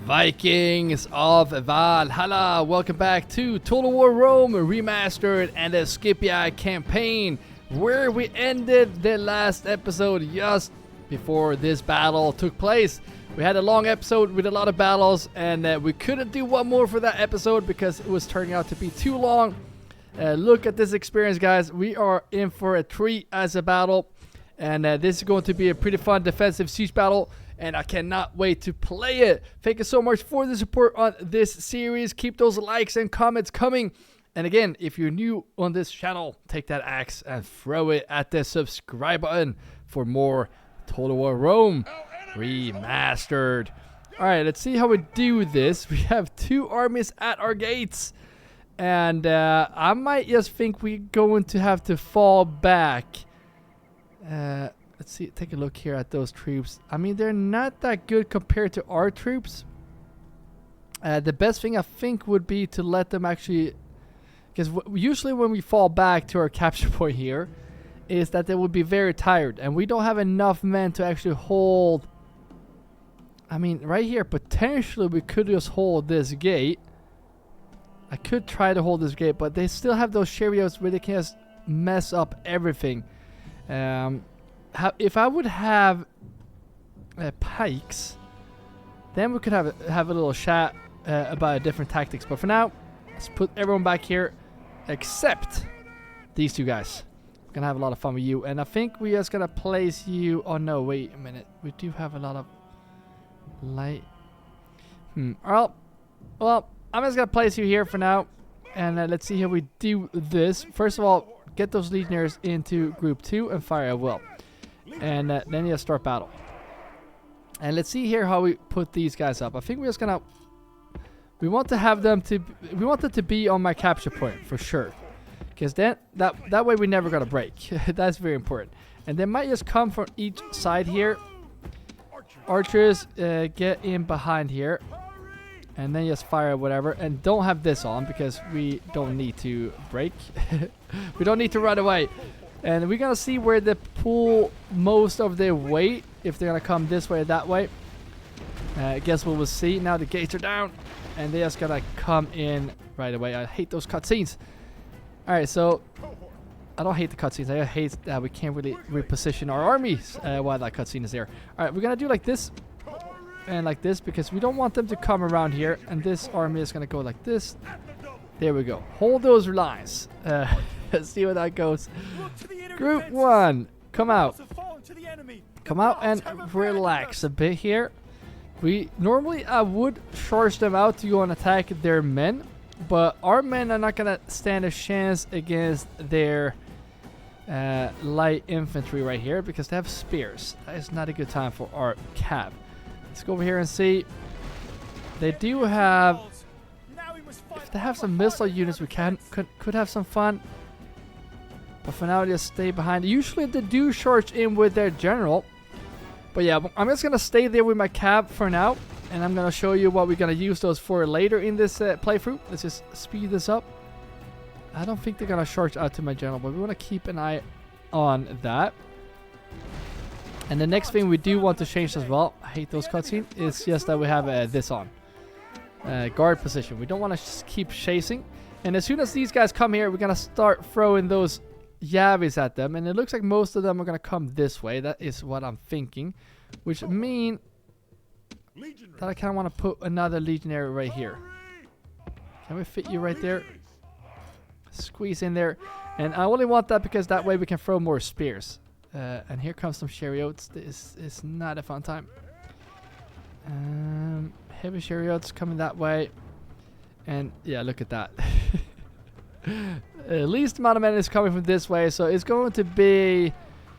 Vikings of Valhalla, welcome back to Total War Rome Remastered and the Scipii campaign, where we ended the last episode just before this battle took place. We had a long episode with a lot of battles, and we couldn't do one more for that episode because it was turning out to be too long. Look at this experience, guys. We are in for a treat as a battle, and this is going to be a pretty fun defensive siege battle, and I cannot wait to play it. Thank you so much for the support on this series. Keep those likes and comments coming. And again, if you're new on this channel, take that axe and throw it at the subscribe button for more Total War Rome Remastered. Alright, let's see how we do this. We have two armies at our gates, and I might just think we're going to have to fall back. Let's see, take a look here at those troops. I mean, they're not that good compared to our troops. The best thing I think would be to let them actually, because usually when we fall back to our capture point here, is that they would be very tired, and we don't have enough men to actually hold. I mean, right here, potentially we could just hold this gate. I could try to hold this gate, but they still have those chariots where they can just mess up everything. If I would have pikes, then we could have a little chat about different tactics. But for now, let's put everyone back here, except these two guys. We're gonna have a lot of fun with you, and I think we're just gonna place you. Oh no, wait a minute. We do have a lot of light. Well, I'm just gonna place you here for now, and let's see how we do this. First of all, get those legionnaires into group 2 and fire at will. And then you start battle. And let's see here how we put these guys up. I think we're just gonna, we want to have them to, we want them to be on my capture point for sure, because then that way we never gonna break. That's very important. And they might just come from each side here. Archers, get in behind here, and then just fire whatever, and don't have this on because we don't need to break. We don't need to run away. And we're gonna see where they pull most of their weight, if they're gonna come this way or that way. I guess we'll see. Now the gates are down, and they're just gonna come in right away. I hate those cutscenes. Alright, so I don't hate the cutscenes. I hate that we can't really reposition our armies while that cutscene is there. Alright, we're gonna do like this and like this, because we don't want them to come around here, and this army is gonna go like this. There we go. Hold those lines. Let's see where that goes. Group 1, come out. Come out and relax a bit here. Normally I would charge them out to go and attack their men, but our men are not gonna stand a chance against their light infantry right here, because they have spears. That is not a good time for our cav. Let's go over here and see. They do have, if they have some missile units, we could have some fun. But for now, just stay behind. Usually they do charge in with their general. But yeah, I'm just going to stay there with my cab for now. And I'm going to show you what we're going to use those for later in this playthrough. Let's just speed this up. I don't think they're going to charge out to my general, but we want to keep an eye on that. And the next thing we do want to change as well, I hate those cutscenes, is just that we have this on. Guard position. We don't want to just keep chasing. And as soon as these guys come here, we're going to start throwing those Yavis at them, and it looks like most of them are gonna come this way. That is what I'm thinking, which mean that I kind of want to put another legionary right here. Can we fit you right there? Squeeze in there, and I only want that because that way we can throw more spears. And here comes some chariots. This is not a fun time. Heavy chariots coming that way, and yeah, look at that. Least amount of men is coming from this way, so it's going to be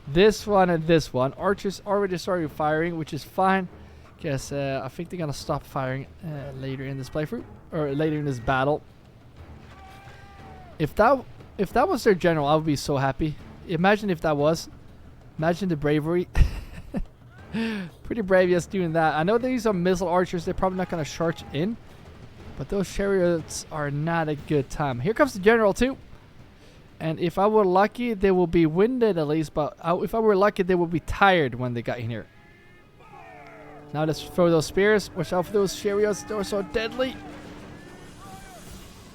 this one and this one. Archers already started firing, which is fine, because I think they're gonna stop firing later in this playthrough, or later in this battle. If that was their general, I would be so happy. Imagine if that was. Imagine the bravery. Pretty brave just doing that. I know these are missile archers. They're probably not gonna charge in, but those chariots are not a good time. Here comes the general too. And if I were lucky, they will be winded at least. But if I were lucky, they will be tired when they got in here. Now let's throw those spears. Watch out for those chariots. They're so deadly.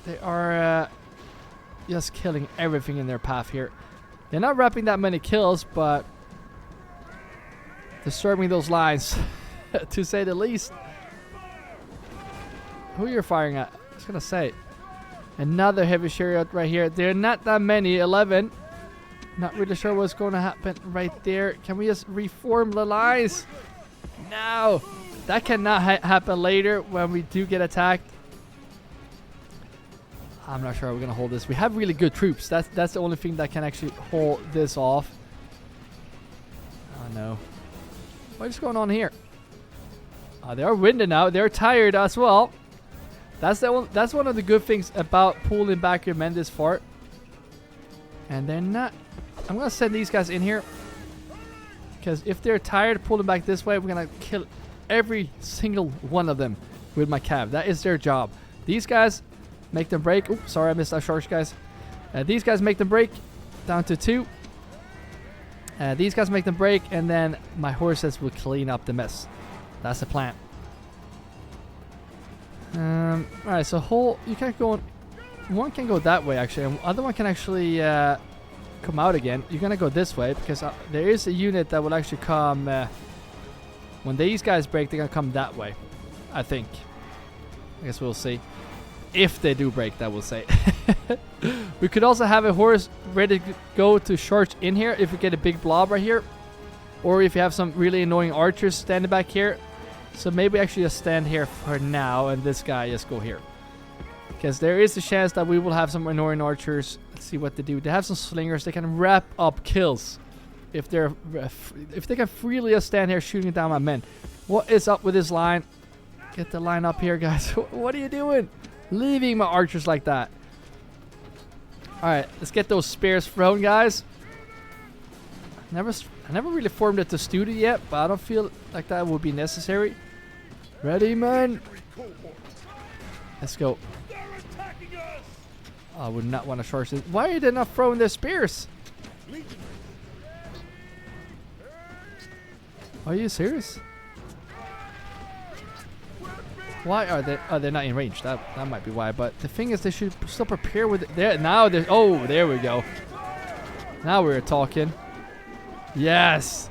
They are just killing everything in their path here. They're not wrapping that many kills, but disturbing those lines, to say the least. Who you're firing at? I was gonna say. Another heavy chariot right here. There are not that many. 11. Not really sure what's going to happen right there. Can we just reform the lines? No. That cannot happen later when we do get attacked. I'm not sure we're going to hold this. We have really good troops. That's the only thing that can actually hold this off. Oh no. What is going on here? They are winded now. They're tired as well. That's one of the good things about pulling back your men this far. And they're not... I'm going to send these guys in here. Because if they're tired pulling back this way, we're going to kill every single one of them with my cav. That is their job. These guys make them break. Oops, sorry, I missed that charge, guys. These guys make them break down to 2. These guys make them break, and then my horses will clean up the mess. That's the plan. Alright, so you can't go on. One can go that way actually, and the other one can actually come out again. You're gonna go this way because there is a unit that will actually come when these guys break. They're gonna come that way, I think. I guess we'll see if they do break. That will say. We could also have a horse ready to go to charge in here if we get a big blob right here, or if you have some really annoying archers standing back here. So maybe actually just stand here for now, and this guy just go here. Because there is a chance that we will have some annoying archers. Let's see what they do. They have some slingers. They can wrap up kills. If they can freely just stand here shooting down my men. What is up with this line? Get the line up here, guys. What are you doing? Leaving my archers like that. Alright, let's get those spears thrown, guys. I never really formed it to studio yet, but I don't feel like that would be necessary. Ready, man? Let's go. Oh, I would not want to charge this. Why are they not throwing their spears? Are you serious? Why are they? Oh, they're not in range. That might be why. But the thing is, they should still prepare with it. There now. Oh, there we go. Now we're talking. Yes.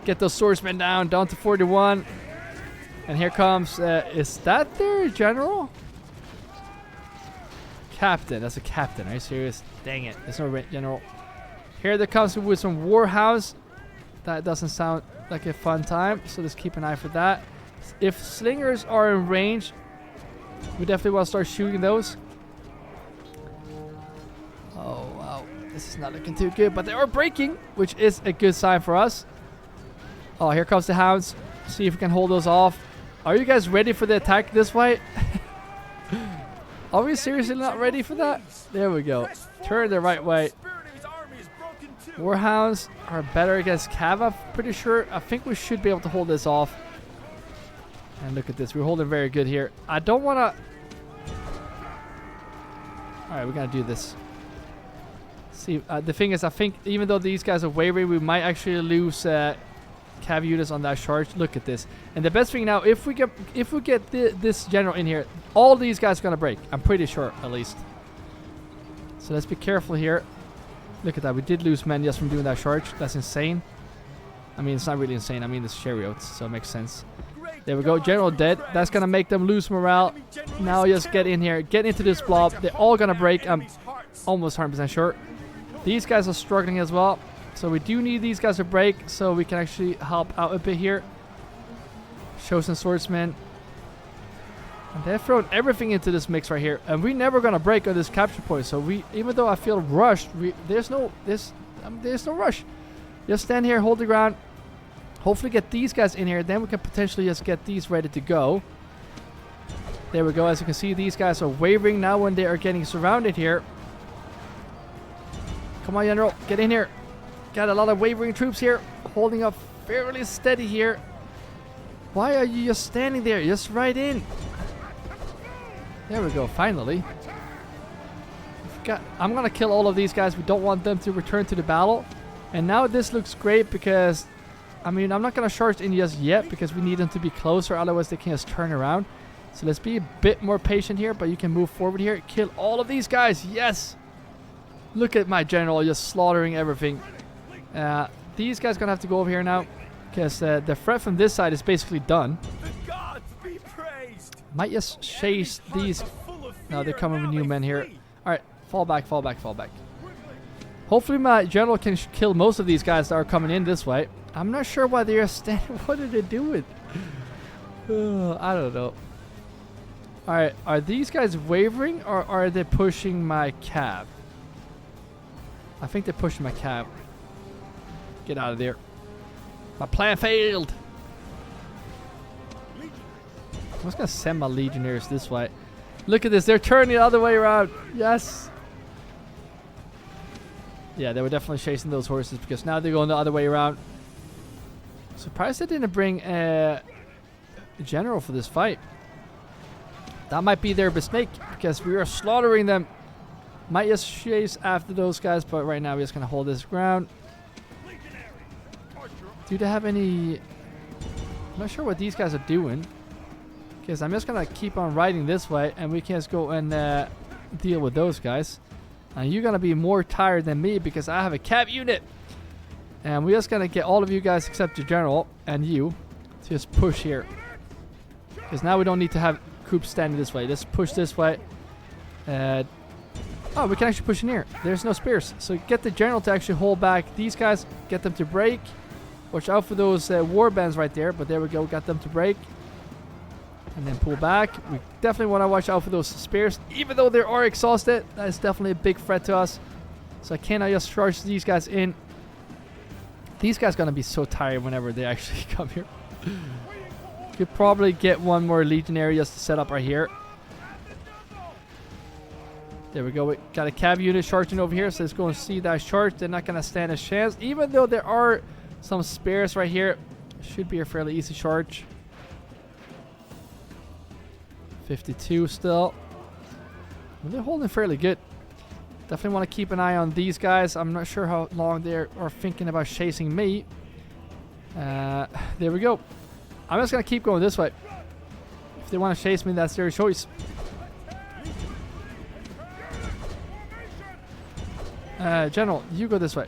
Get those swordsmen down to 41. And here comes. Is that their general? Captain. That's a captain. Are you serious? Dang it. There's no general. Here they comes with some warhounds. That doesn't sound like a fun time. So let's keep an eye for that. If slingers are in range, we definitely want to start shooting those. Oh, wow. This is not looking too good, but they are breaking, which is a good sign for us. Oh, here comes the hounds. See if we can hold those off. Are you guys ready for the attack this way? Are we seriously not ready for that? There we go. Turn the right way. Warhounds are better against cav, I'm pretty sure. I think we should be able to hold this off. And look at this. We're holding very good here. I don't want to... Alright, we're going to do this. See, the thing is, I think even though these guys are wavering, we might actually lose cav units on that charge. Look at this. And the best thing now, if we get this general in here, all these guys are going to break. I'm pretty sure, at least. So let's be careful here. Look at that. We did lose men just from doing that charge. That's insane. I mean, it's not really insane. I mean, it's chariots, so it makes sense. There we go. General dead. That's going to make them lose morale. Now just get in here. Get into this blob. They're all going to break. I'm almost 100% sure. These guys are struggling as well. So we do need these guys to break so we can actually help out a bit here. Chosen swordsmen. And they've thrown everything into this mix right here. And we're never going to break on this capture point. So even though I feel rushed, there's no rush. Just stand here, hold the ground. Hopefully get these guys in here. Then we can potentially just get these ready to go. There we go. As you can see, these guys are wavering now when they are getting surrounded here. Come on, General. Get in here. Got a lot of wavering troops here. Holding up fairly steady here. Why are you just standing there? Just right in. There we go. Finally. I'm going to kill all of these guys. We don't want them to return to the battle. And now this looks great because I mean, I'm not going to charge in just yet because we need them to be closer. Otherwise, they can just turn around. So let's be a bit more patient here. But you can move forward here. Kill all of these guys. Yes. Look at my general just slaughtering everything. These guys going to have to go over here now. Because the threat from this side is basically done. The gods be praised. Might just chase these. No, they're coming with new men here. Alright, fall back, fall back, fall back. Hopefully my general can kill most of these guys that are coming in this way. I'm not sure why they're standing. What are they doing? I don't know. Alright, are these guys wavering or are they pushing my cab? I think they're pushing my cab. Get out of there. My plan failed. I'm just going to send my legionnaires this way. Look at this. They're turning the other way around. Yes. Yeah, they were definitely chasing those horses because now they're going the other way around. Surprised they didn't bring a general for this fight. That might be their mistake because we are slaughtering them. Might just chase after those guys, but right now we're just going to hold this ground. Do they have any... I'm not sure what these guys are doing. Because I'm just going to keep on riding this way and we can just go and deal with those guys. And you're going to be more tired than me because I have a cab unit. And we're just going to get all of you guys except your general and you to just push here. Because now we don't need to have troops standing this way. Let's push this way. Oh, we can actually push in here. There's no spears. So get the general to actually hold back these guys. Get them to break. Watch out for those war bands right there. But there we go. Got them to break. And then pull back. We definitely want to watch out for those spears. Even though they are exhausted, that is definitely a big threat to us. So I cannot just charge these guys in. These guys are going to be so tired whenever they actually come here. Could probably get one more legionary just to set up right here. There we go. We got a cab unit charging over here. So let's go and see that charge. They're not going to stand a chance. Even though there are some spears right here. Should be a fairly easy charge. 52 still. Well, they're holding fairly good. Definitely want to keep an eye on these guys. I'm not sure how long they are thinking about chasing me. There we go. I'm just going to keep going this way. If they want to chase me, that's their choice. General, you go this way.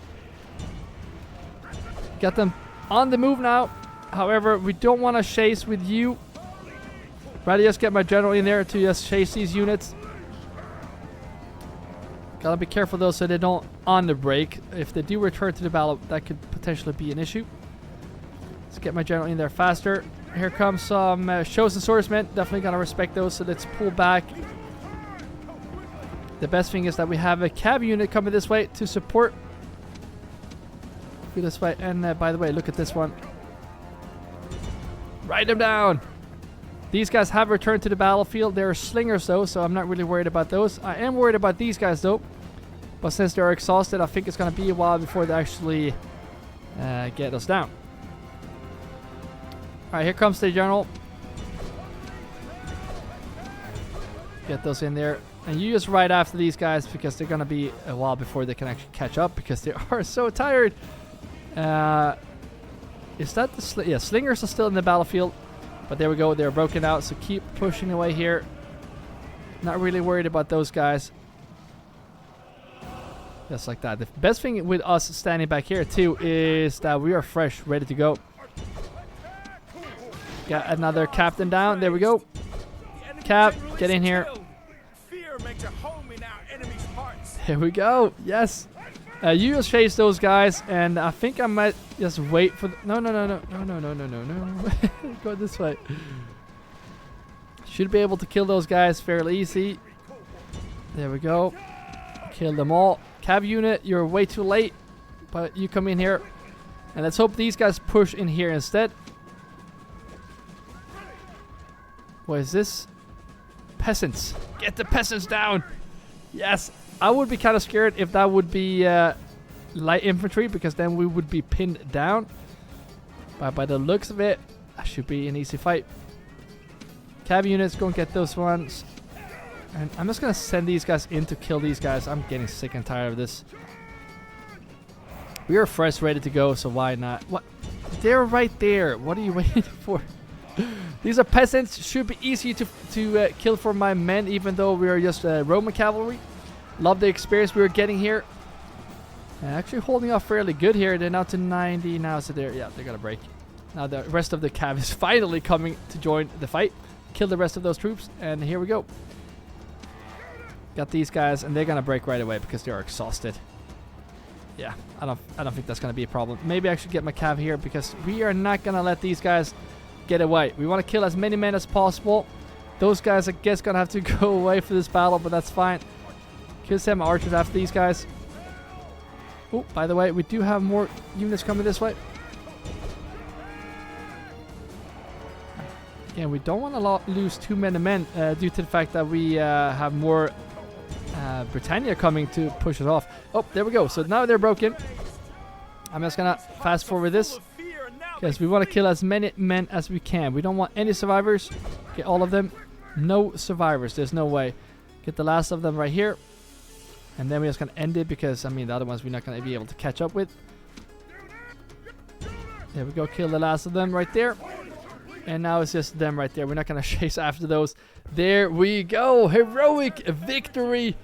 Got them on the move now. However, we don't want to chase with you. Rather just get my general in there to just chase these units. Gotta be careful though so they don't on the break. If they do return to the battle, that could potentially be an issue. Let's get my general in there faster. Here comes some chosen swordsmen. Definitely gonna respect those, so let's pull back. The best thing is that we have a cab unit coming this way to support. Go this way, and by the way, look at this one. Write them down. These guys have returned to the battlefield. They're slingers though, so I'm not really worried about those. I am worried about these guys though. But since they're exhausted, I think it's going to be a while before they actually get us down. Alright, here comes the general. Get those in there. And you just ride after these guys because they're going to be a while before they can actually catch up because they are so tired. Is that the... yeah, slingers are still in the battlefield. But there we go, they're broken out, so keep pushing away here. Not really worried about those guys. Just like that. The best thing with us standing back here too is that we are fresh, ready to go. Got another captain down, there we go. Cap, get in here. Here we go, yes. You just chase those guys, and I think I might just wait for... no. Go this way. Should be able to kill those guys fairly easy. There we go. Kill them all. Cab unit, you're way too late. But you come in here. And let's hope these guys push in here instead. What is this? Peasants. Get the peasants down. Yes. I would be kind of scared if that would be light infantry, because then we would be pinned down. But by the looks of it, that should be an easy fight. Cab units, go and get those ones. And I'm just going to send these guys in to kill these guys. I'm getting sick and tired of this. We are fresh, ready to go, so why not? What? They're right there. What are you waiting for? These are peasants. Should be easy to kill for my men, even though we are just Roman cavalry. Love the experience we were getting here. Actually holding off fairly good here. They're now to 90 now, so they're gonna break. Now the rest of the cav is finally coming to join the fight. Kill the rest of those troops, and here we go. Got these guys, and they're gonna break right away because they are exhausted. Yeah, I don't think that's gonna be a problem. Maybe I should get my cav here because we are not gonna let these guys get away. We want to kill as many men as possible. Those guys, I guess, gonna have to go away for this battle, but that's fine. Kill some archers after these guys. Oh, by the way, we do have more units coming this way. Again, we don't want to lose too many men due to the fact that we have more Britannia coming to push us off. Oh, there we go. So now they're broken. I'm just gonna fast forward this because we want to kill as many men as we can. We don't want any survivors. Get all of them. No survivors. There's no way. Get the last of them right here. And then we're just going to end it because, I mean, the other ones we're not going to be able to catch up with. There we go. Kill the last of them right there. And now it's just them right there. We're not going to chase after those. There we go. Heroic victory.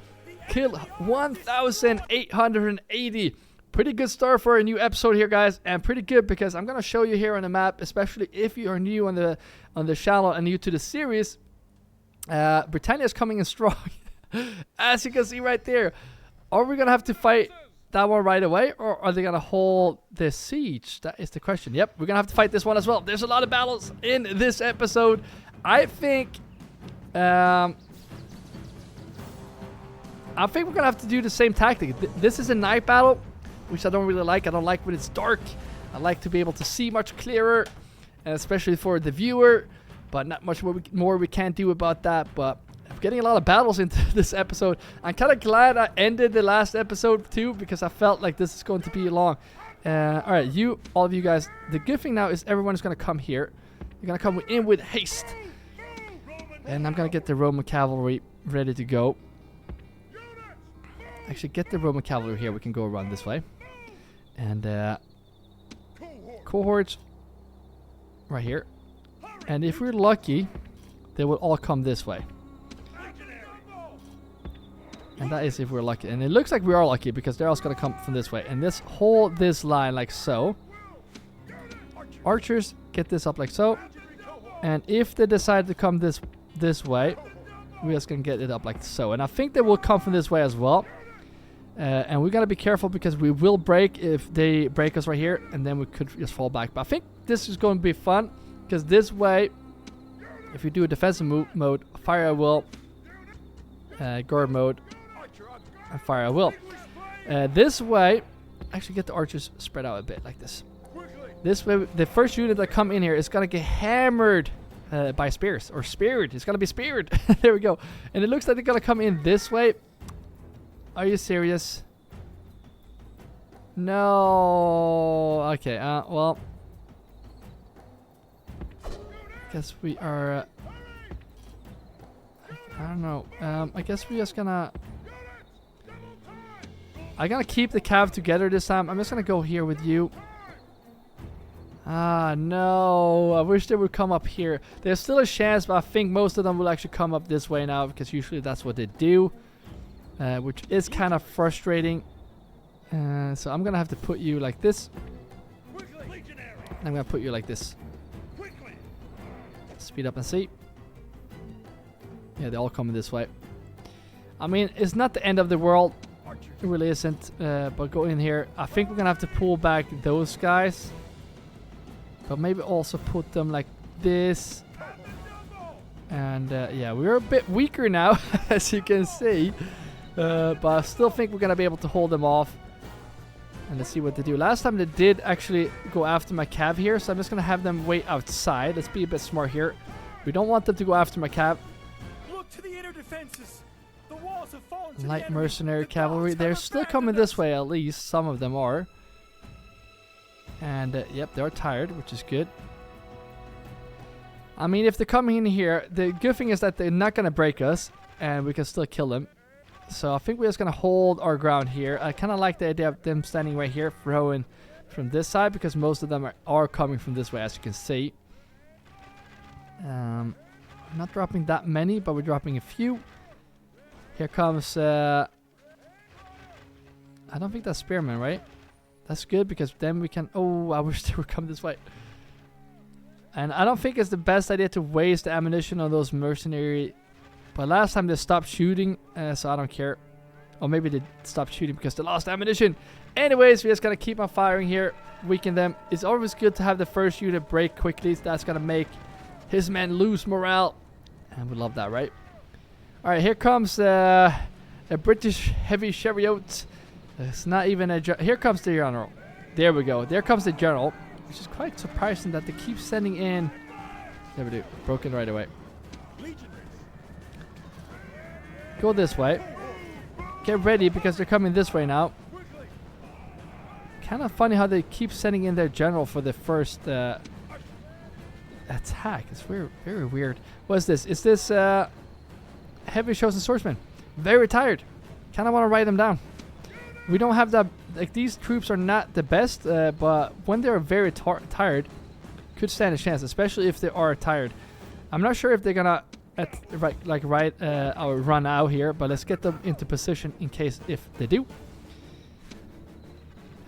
Kill 1,880. Pretty good start for a new episode here, guys. And pretty good because I'm going to show you here on the map, especially if you are new on the channel and new to the series. Britannia is coming in strong. As you can see right there. Are we going to have to fight that one right away? Or are they going to hold the siege? That is the question. Yep, we're going to have to fight this one as well. There's a lot of battles in this episode. I think we're going to have to do the same tactic. This is a night battle, which I don't really like. I don't like when it's dark. I like to be able to see much clearer, and especially for the viewer. But not much more we can do about that. But I'm getting a lot of battles into this episode. I'm kind of glad I ended the last episode too, because I felt like this is going to be long. Alright, all of you guys, the good thing now is everyone is going to come here. You're going to come in with haste. And I'm going to get the Roman cavalry ready to go. Actually, get the Roman cavalry here. We can go around this way. And cohorts right here. And if we're lucky, they will all come this way. And that is if we're lucky. And it looks like we are lucky because they're also going to come from this way. And let's hold this line like so. Archers, get this up like so. And if they decide to come this way, we're just going to get it up like so. And I think they will come from this way as well. And we got to be careful because we will break if they break us right here. And then we could just fall back. But I think this is going to be fun. Because this way, if you do a defensive mode, fire at will, guard mode, and fire at will. This way, actually get the archers spread out a bit like this. This way, the first unit that come in here is going to get hammered by spears, or speared. It's going to be speared. There we go. And it looks like they're going to come in this way. Are you serious? No. Okay, well. Guess we are I don't know. I guess we're just gonna I'm gonna keep the cav together this time. I'm just gonna go here with you. Ah, no. I wish they would come up here. There's still a chance, but I think most of them will actually come up this way now because usually that's what they do, which is kind of frustrating. So I'm gonna have to put you like this. I'm gonna put you like this. Speed up and see. Yeah, they're all coming this way. I mean, it's not the end of the world. It really isn't. But go in here. I think we're gonna have to pull back those guys. But maybe also put them like this. And yeah, we're a bit weaker now, as you can see. But I still think we're gonna be able to hold them off. And let's see what they do. Last time they did actually go after my cav here, so I'm just gonna have them wait outside. Let's be a bit smart here. We don't want them to go after my cav. Look to the inner defenses. The walls have fallen to Light mercenary cavalry. They're still coming this way, at least. Some of them are. And yep, they're tired, which is good. I mean, if they're coming in here, the good thing is that they're not gonna break us, and we can still kill them. So I think we're just gonna hold our ground here. I kind of like the idea of them standing right here, throwing from this side because most of them are coming from this way, as you can see. I'm not dropping that many, but we're dropping a few. Here comes... I don't think that's spearmen, right? That's good because then we can... Oh, I wish they would come this way. And I don't think it's the best idea to waste ammunition on those mercenary. But last time they stopped shooting, so I don't care. Or maybe they stopped shooting because they lost ammunition. Anyways, we're just going to keep on firing here. Weaken them. It's always good to have the first unit break quickly. So that's going to make his men lose morale. And we love that, right? Alright, here comes a British heavy chariot. It's not even a... Here comes the general. There we go. There comes the general. Which is quite surprising that they keep sending in... There we do. Broken right away. Go this way. Get ready because they're coming this way now. Kind of funny how they keep sending in their general for the first attack. It's very, very weird. What is this? Is this heavy chosen swordsman? Very tired. Kind of want to write them down. We don't have that. Like, these troops are not the best, but when they're very tired, could stand a chance, especially if they are tired. I'm not sure if they're gonna run out here, but let's get them into position in case if they do.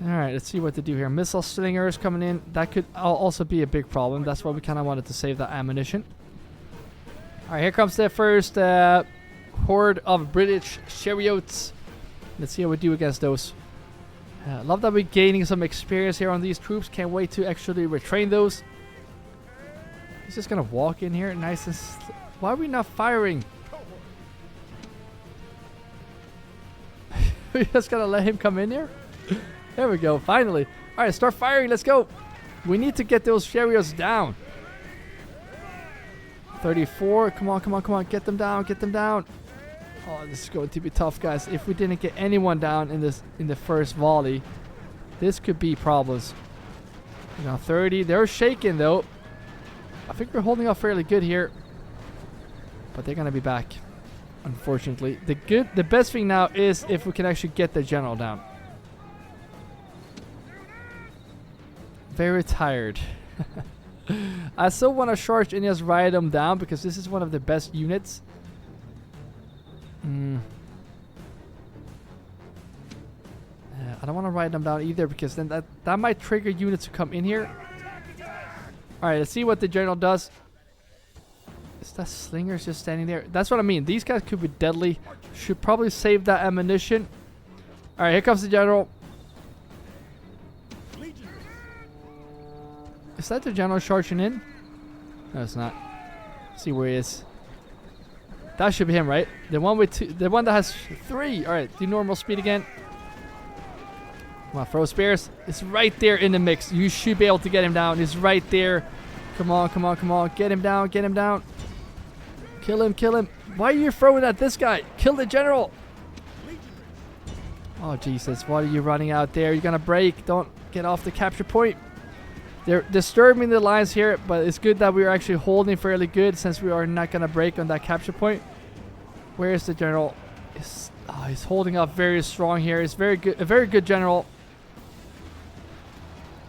All right, let's see what they do here. Missile slingers coming in. That could also be a big problem. That's why we kind of wanted to save that ammunition. All right, here comes the first horde of British chariots. Let's see how we do against those. Love that we're gaining some experience here on these troops. Can't wait to actually retrain those. He's just gonna walk in here nice and... Why are we not firing? We just gotta let him come in here? There we go, finally. Alright, start firing, let's go. We need to get those chariots down. 34, come on, come on, come on. Get them down, get them down. Oh, this is going to be tough, guys. If we didn't get anyone down in the first volley, this could be problems. You know, 30. They're shaking though. I think we're holding up fairly good here, but they're gonna be back, unfortunately. The best thing now is if we can actually get the general down. Very tired. I still want to charge and just ride them down because this is one of the best units. I don't want to ride them down either because then that might trigger units to come in here. Alright, let's see what the general does. Is that slingers just standing there? That's what I mean. These guys could be deadly. Should probably save that ammunition. Alright, here comes the general. Is that the general charging in? No, it's not. Let's see where he is. That should be him, right? The one with two, the one that has 3. Alright, do normal speed again. Come on, throw spears. It's right there in the mix. You should be able to get him down. He's right there. Come on, come on, come on. Get him down, get him down. Kill him, kill him. Why are you throwing at this guy? Kill the general. Oh, Jesus. What are you running out there? You're going to break. Don't get off the capture point. They're disturbing the lines here, but it's good that we're actually holding fairly good since we are not going to break on that capture point. Where is the general? He's holding up very strong here. He's very good, a very good general.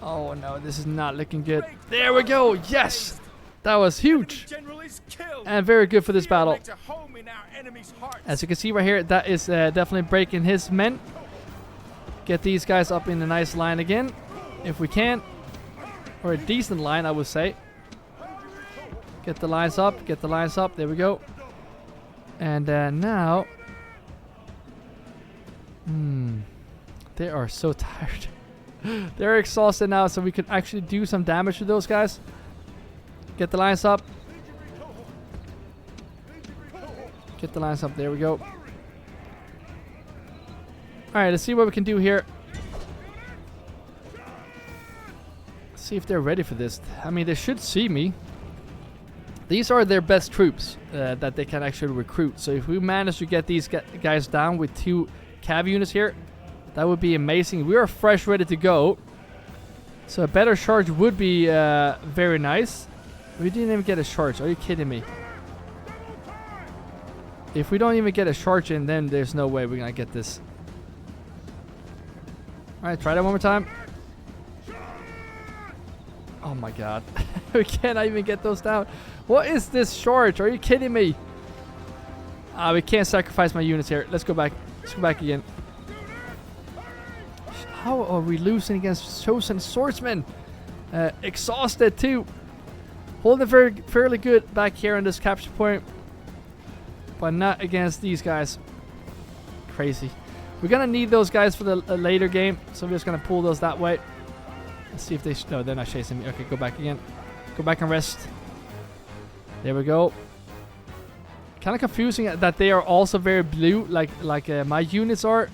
Oh no, this is not looking good. There we go. Yes, that was huge and very good for this battle. As you can see right here, that is definitely breaking his men. Get these guys up in a nice line again, if we can. Or a decent line, I would say. Get the lines up. Get the lines up. There we go. And now... They are so tired. They're exhausted now, so we could actually do some damage to those guys. Get the lines up. Get the lines up. There we go. Alright, let's see what we can do here. See if they're ready for this. I mean, they should see me. These are their best troops that they can actually recruit. So if we manage to get these guys down with 2 cav units here, that would be amazing. We are fresh, ready to go. So a better charge would be very nice. We didn't even get a charge. Are you kidding me? If we don't even get a charge in, then there's no way we're gonna get this. Alright, try that one more time. Oh my god. We cannot even get those down. What is this charge? Are you kidding me? We can't sacrifice my units here. Let's go back. Let's go back again. How are we losing against chosen swordsmen? Exhausted too. Holding fairly good back here on this capture point. But not against these guys. Crazy. We're going to need those guys for the later game. So we're just going to pull those that way. Let's see if they... No, they're not chasing me. Okay, go back again. Go back and rest. There we go. Kind of confusing that they are also very blue, like my units are.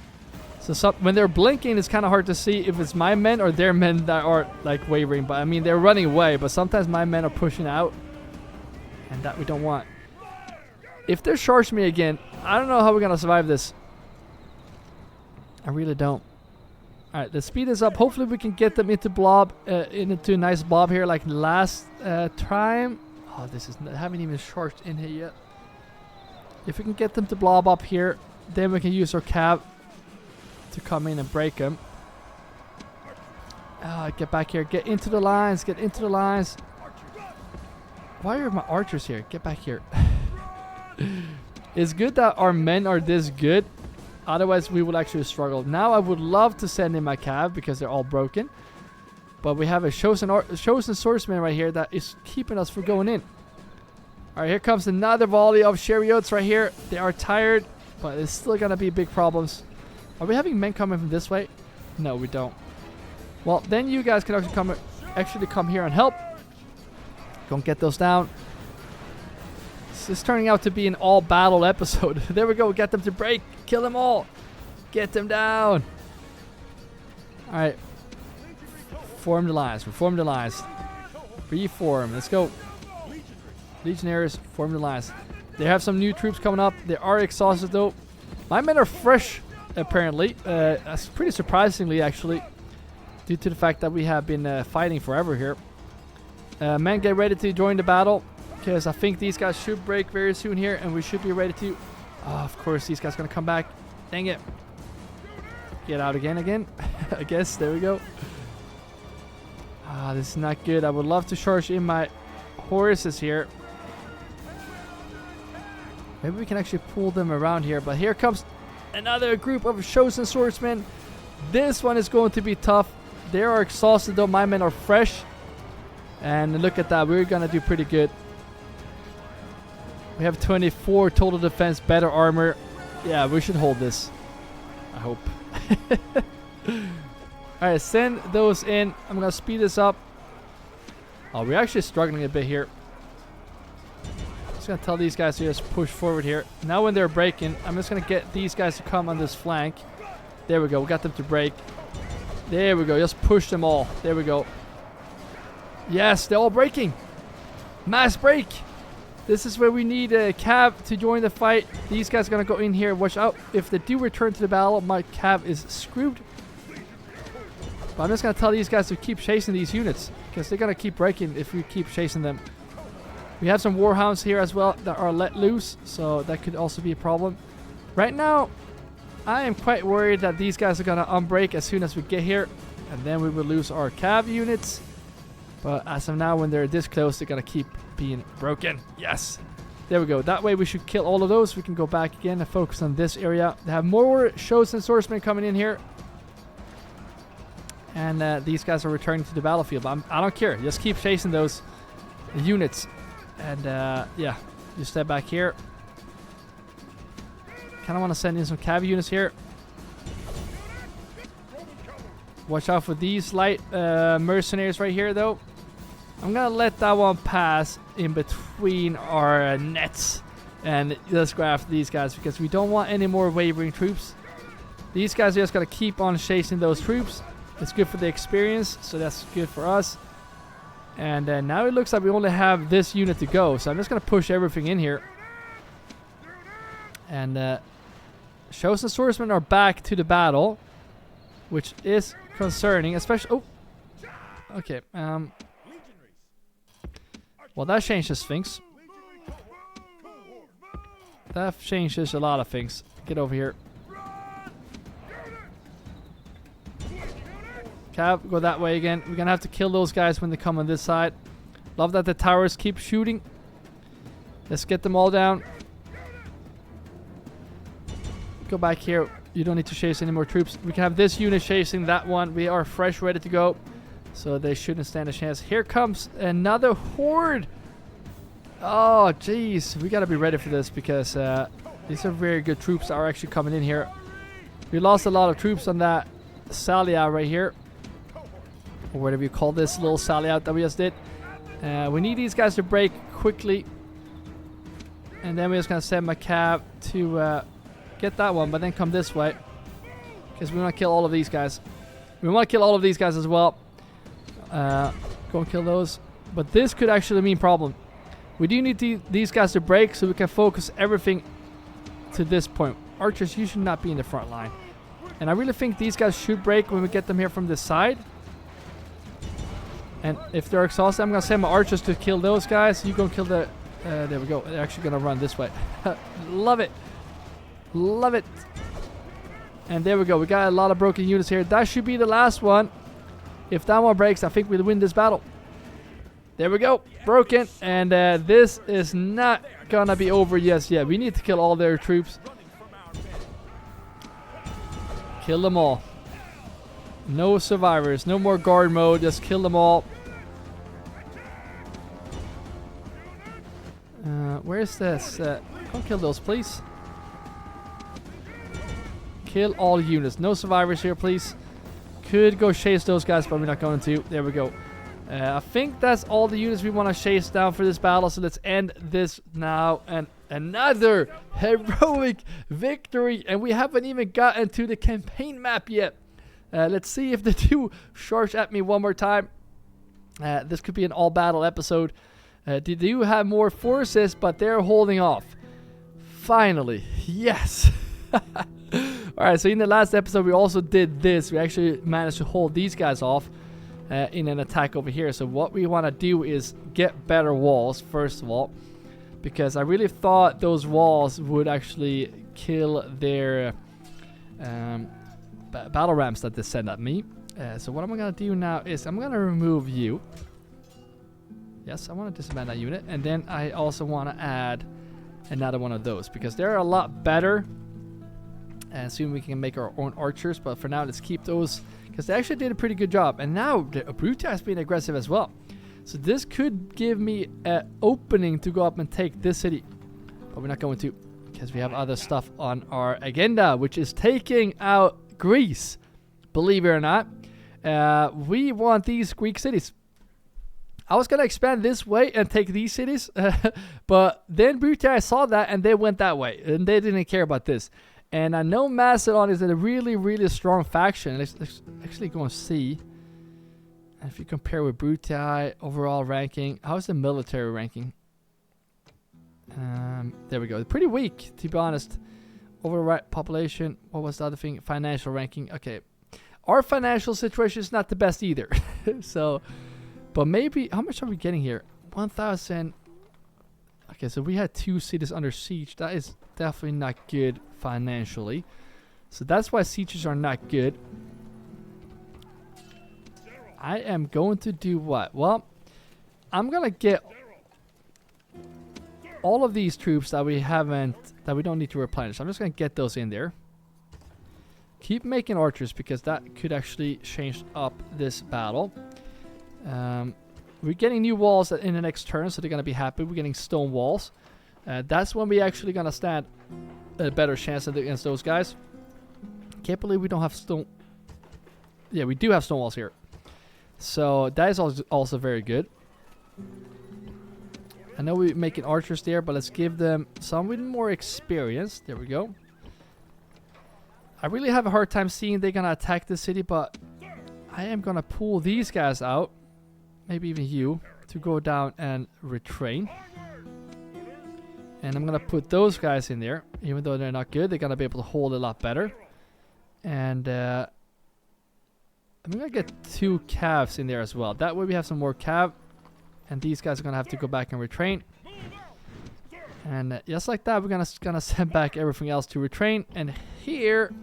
So when they're blinking, it's kind of hard to see if it's my men or their men that are like wavering. But I mean, they're running away, but sometimes my men are pushing out, and that we don't want. If they charge me again, I don't know how we're gonna survive this. I really don't. All right, let's speed this up. Hopefully, we can get them into blob, into a nice blob here, like last time. Oh, this is I haven't even charged in here yet. If we can get them to blob up here, then we can use our cav to come in and break them. Get back here. Get into the lines. Get into the lines. Why are my archers here? Get back here. It's good that our men are this good. Otherwise, we would actually struggle. Now, I would love to send in my cav because they're all broken. But we have a chosen swordsman right here that is keeping us from going in. Alright, here comes another volley of chariots right here. They are tired, but it's still going to be big problems. Are we having men coming from this way? No, we don't. Well, then you guys can actually come here and help. Go and get those down. This is turning out to be an all-battle episode. There we go. Get them to break. Kill them all. Get them down. Alright. Form the lines. Reform the lines. Reform. Let's go. Legionnaires, form the lines. They have some new troops coming up. They are exhausted though. My men are fresh, apparently. That's pretty surprisingly, actually, due to the fact that we have been fighting forever here. Men, get ready to join the battle, because I think these guys should break very soon here, and we should be ready to... Oh, of course, these guys are going to come back. Dang it. Get out again. I guess. There we go. This is not good. I would love to charge in my horses here. Maybe we can actually pull them around here. But here comes another group of chosen swordsmen. This one is going to be tough. They are exhausted though. My men are fresh. And look at that. We're going to do pretty good. We have 24 total defense, better armor. Yeah, we should hold this. I hope. Alright, send those in. I'm going to speed this up. Oh, we're actually struggling a bit here. Just going to tell these guys to just push forward here. Now when they're breaking, I'm just going to get these guys to come on this flank. There we go. We got them to break. There we go. Just push them all. There we go. Yes, they're all breaking. Mass break. This is where we need a cav to join the fight. These guys are going to go in here. Watch out. If they do return to the battle, my cav is screwed. But I'm just going to tell these guys to keep chasing these units, because they're going to keep breaking if we keep chasing them. We have some warhounds here as well that are let loose, so that could also be a problem. Right now, I am quite worried that these guys are going to unbreak as soon as we get here, and then we will lose our cav units. But as of now, when they're this close, they're going to keep being broken. Yes. There we go. That way we should kill all of those. We can go back again and focus on this area. They have more chosen swordsmen coming in here. And these guys are returning to the battlefield. But I don't care. Just keep chasing those units. And yeah, you step back here. Kind of want to send in some cav units here. Watch out for these light mercenaries right here, though. I'm going to let that one pass in between our nets. And let's go after these guys, because we don't want any more wavering troops. These guys are just going to keep on chasing those troops. It's good for the experience, so that's good for us. And now it looks like we only have this unit to go. So I'm just going to push everything in here. And chosen swordsmen are back to the battle, which is concerning, especially... Oh! Okay, well, that changes things. That changes a lot of things. Get over here. Cav, go that way again. We're gonna have to kill those guys when they come on this side. Love that the towers keep shooting. Let's get them all down. Go back here. You don't need to chase any more troops. We can have this unit chasing that one. We are fresh, ready to go. So they shouldn't stand a chance. Here comes another horde. Oh, jeez. We got to be ready for this because these are very good troops that are actually coming in here. We lost a lot of troops on that sally out right here. Or whatever you call this little sally out that we just did. We need these guys to break quickly. And then we're just going to send my cav to get that one. But then come this way. Because we want to kill all of these guys. We want to kill all of these guys as well. Go and kill those. But this could actually mean problem. We do need these guys to break so we can focus everything to this point. Archers, you should not be in the front line. And I really think these guys should break when we get them here from this side. And if they're exhausted, I'm going to send my archers to kill those guys. You go and kill the... there we go. They're actually going to run this way. Love it. Love it. And there we go. We got a lot of broken units here. That should be the last one. If that one breaks, I think we'll win this battle. There we go. Broken. And this is not going to be over yet. We need to kill all their troops. Kill them all. No survivors. No more guard mode. Just kill them all. Where's this? Go kill those, please. Kill all units. No survivors here, please. Could go chase those guys, but we're not going to. There we go. I think that's all the units we want to chase down for this battle. So let's end this now. And another heroic victory. And we haven't even gotten to the campaign map yet. Let's see if they do charge at me one more time. This could be an all-battle episode. They do have more forces, but they're holding off. Finally. Yes. Alright, so in the last episode, we also did this. We actually managed to hold these guys off in an attack over here. So what we want to do is get better walls, first of all. Because I really thought those walls would actually kill their... battle rams that they send at me. So what I'm going to do now is I'm going to remove you. Yes, I want to disband that unit. And then I also want to add another one of those because they're a lot better. And soon we can make our own archers. But for now, let's keep those because they actually did a pretty good job. And now Bruta has been aggressive as well. So this could give me an opening to go up and take this city. But we're not going to because we have other stuff on our agenda, which is taking out Greece. Believe it or not, we want these Greek cities. I was gonna expand this way and take these cities, but then Brutai saw that and they went that way, and they didn't care about this. And I know Macedon is a really, really strong faction. Let's actually go and see. And if you compare with Brutai overall ranking, how's the military ranking? There we go. Pretty weak, to be honest. Overall population. What was the other thing? Financial ranking. Okay. Our financial situation is not the best either. So, but maybe, how much are we getting here? 1,000. Okay, so we had 2 cities under siege. That is definitely not good financially. So that's why sieges are not good. I am going to do what? Well, I'm going to get all of these troops that we don't need to replenish. I'm just going to get those in there. Keep making archers because that could actually change up this battle. We're getting new walls in the next turn, so they're going to be happy. We're getting stone walls. That's when we actually going to stand a better chance against those guys. Can't believe we don't have stone. Yeah, we do have stone walls here. So that is also very good. I know we're making archers there, but let's give them some with more experience. There we go. I really have a hard time seeing they're going to attack the city, but I am going to pull these guys out. Maybe even you. To go down and retrain. And I'm going to put those guys in there. Even though they're not good, they're going to be able to hold a lot better. And I'm going to get 2 calves in there as well. That way we have some more cav. And these guys are going to have to go back and retrain. And just like that, we're gonna send back everything else to retrain. And here,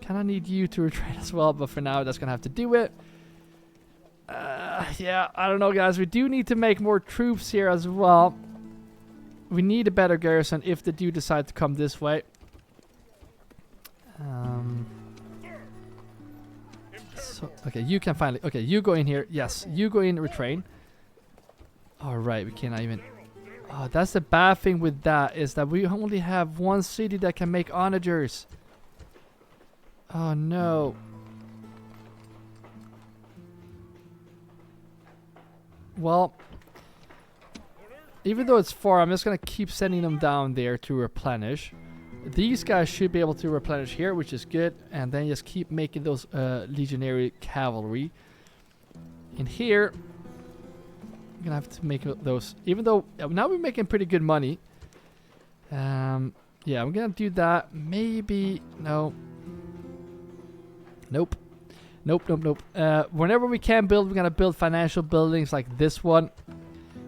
kind of need you to retrain as well, but for now, that's going to have to do it. Yeah, I don't know, guys. We do need to make more troops here as well. We need a better garrison if they do decide to come this way. So, okay, you can finally... Okay, you go in here. Yes, you go in, retrain. Alright, we cannot even... Oh, that's the bad thing with that, is that we only have one city that can make onagers. Oh, no. Well, even though it's far, I'm just going to keep sending them down there to replenish. These guys should be able to replenish here, which is good. And then just keep making those legionary cavalry. In here, I'm going to have to make those, even though now we're making pretty good money. Yeah, I'm going to do that. Maybe, no. Nope. Nope. Whenever we can build, we're going to build financial buildings like this one.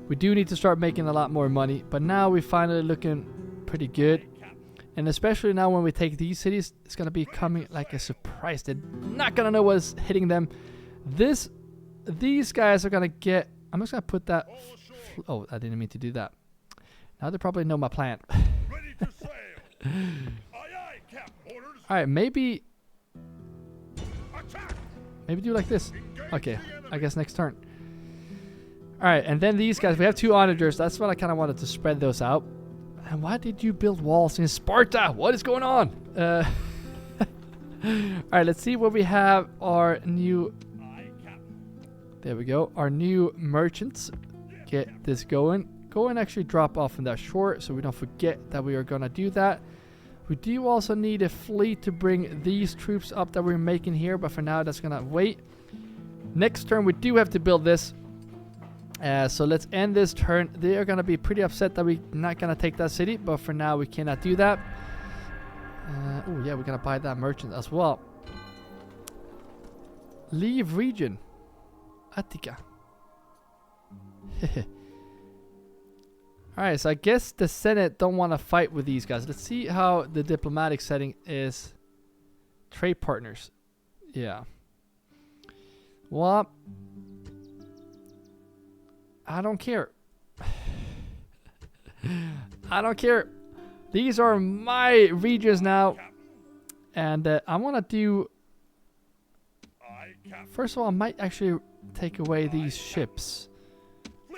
We do need to start making a lot more money. But now we're finally looking pretty good. And especially now when we take these cities, it's going to be coming like a surprise. They're not going to know what's hitting them. These guys are going to get... I'm just going to put that... Oh, I didn't mean to do that. Now they probably know my plan. Alright, maybe... Maybe do like this. Okay, I guess next turn. Alright, and then these guys, we have 2 onagers. That's what I kind of wanted to spread those out. And why did you build walls in Sparta? What is going on? Alright, let's see where we have our new... There we go. Our new merchants. Get this going. Go and actually drop off in that shore so we don't forget that we are going to do that. We do also need a fleet to bring these troops up that we're making here, but for now that's going to wait. Next turn we do have to build this. So let's end this turn. They are going to be pretty upset that we're not going to take that city, but for now we cannot do that. Oh yeah, we're going to buy that merchant as well. Leave region. Attica. Alright, so I guess the Senate don't want to fight with these guys. Let's see how the diplomatic setting is. Trade partners. Yeah. Well, I don't care. I don't care. These are my regions now. And I want to do... First of all, I might actually take away these ships.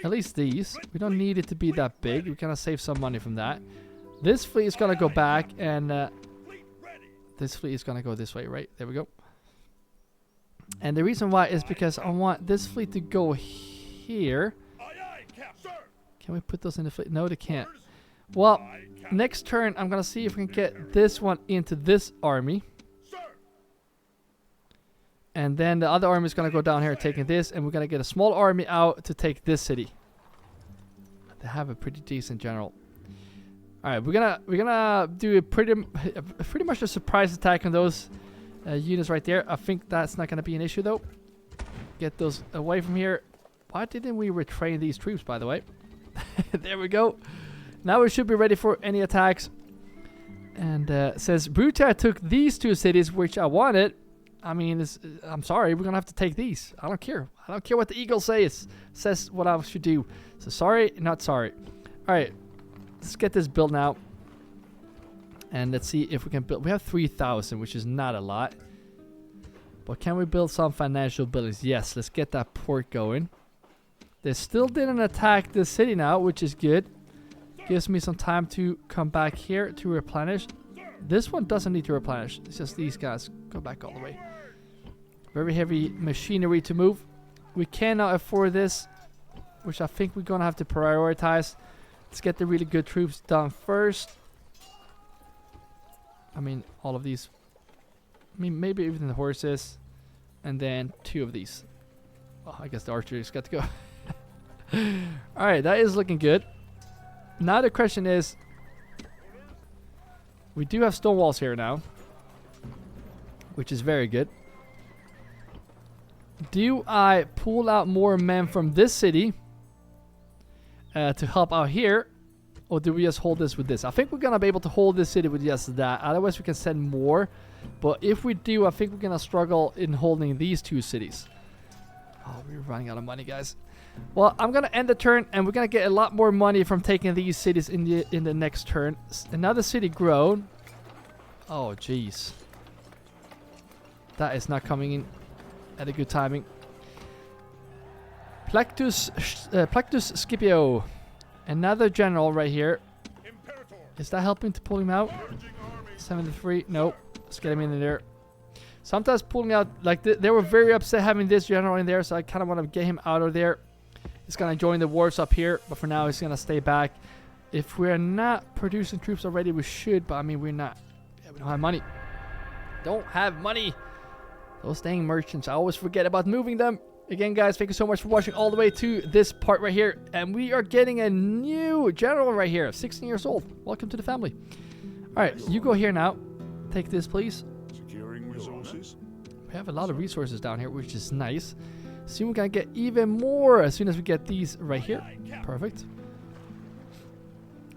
At least these. We don't need it to be that big. We're going to save some money from that. This fleet is going to go back. And this fleet is going to go this way, right? There we go. And the reason why is because I want this fleet to go here. Can we put those in the fleet? No, they can't. Well, next turn, I'm going to see if we can get this one into this army. And then the other army is going to go down here taking this. And we're going to get a small army out to take this city. They have a pretty decent general. Alright, we're gonna do a pretty much a surprise attack on those units right there. I think that's not going to be an issue though. Get those away from here. Why didn't we retrain these troops, by the way? There we go. Now we should be ready for any attacks. And says Bruta took these 2 cities, which I wanted. I mean, I'm sorry, we're going to have to take these. I don't care. I don't care what the eagle says what I should do. So sorry, not sorry. All right, let's get this built now. And let's see if we can build. We have 3,000, which is not a lot. But can we build some financial buildings? Yes, let's get that port going. They still didn't attack the city now, which is good. Gives me some time to come back here to replenish. This one doesn't need to replenish. It's just these guys go back all the way. Very heavy machinery to move. We cannot afford this, which I think we're going to have to prioritize. Let's get the really good troops done first. I mean, all of these. I mean, maybe even the horses. And then 2 of these. Oh, I guess the archery's got to go. Alright, that is looking good. Now the question is, we do have stone walls here now, which is very good. Do I pull out more men from this city to help out here? or do we just hold this with this? I think we're gonna be able to hold this city with just that. Otherwise, we can send more. But if we do, I think we're gonna struggle in holding these 2 cities. Oh, we're running out of money, guys. Well, I'm gonna end the turn, and we're gonna get a lot more money from taking these cities in the next turn. Another city grown. Oh, jeez. That is not coming in at a good timing. Plectus Scipio. Another general right here. Is that helping to pull him out? 73. Nope. Let's get him in there. Sometimes pulling out, like they were very upset having this general in there, so I kind of want to get him out of there. He's going to join the wars up here, but for now he's going to stay back. If we're not producing troops already, we should, but I mean, we're not. Yeah, we don't have money. Don't have money. Those dang merchants, I always forget about moving them. Again, guys, thank you so much for watching all the way to this part right here. And we are getting a new general right here, 16 years old. Welcome to the family. All right, you go here now. Take this, please. Securing resources. We have a lot of resources down here, which is nice. Soon we're going to get even more as soon as we get these right here. Perfect.